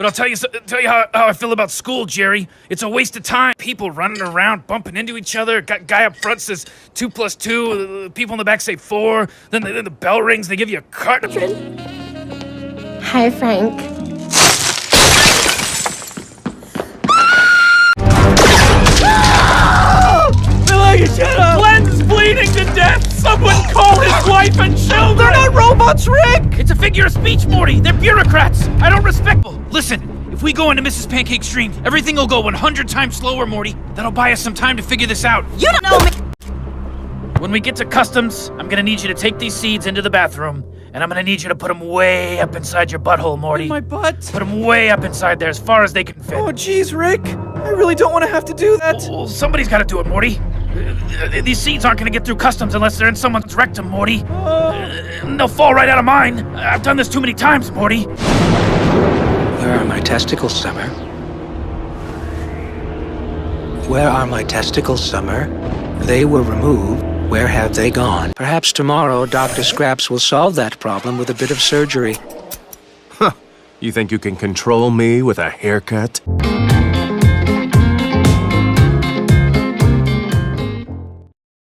But I'll tell you how I feel about school, Jerry. It's a waste of time. People running around, bumping into each other. Guy up front says 2 + 2. People in the back say 4. Then the bell rings. They give you a card. Hi, Frank. Shut up! Glenn's bleeding to death! Someone call his wife and children! They're not robots, Rick! It's a figure of speech, Morty! They're bureaucrats! I don't respect them! Listen, if we go into Mrs. Pancake's dream, everything will go 100 times slower, Morty. That'll buy us some time to figure this out. You don't know me! When we get to customs, I'm gonna need you to take these seeds into the bathroom, and I'm gonna need you to put them way up inside your butthole, Morty. In my butt? Put them way up inside there, as far as they can fit. Oh, jeez, Rick. I really don't want to have to do that. Well, somebody's gotta do it, Morty. These seeds aren't gonna get through customs unless they're in someone's rectum, Morty. They'll fall right out of mine. I've done this too many times, Morty. Where are my testicles, Summer? Where are my testicles, Summer? They were removed. Where have they gone? Perhaps tomorrow Dr. Scraps will solve that problem with a bit of surgery. You think you can control me with a haircut?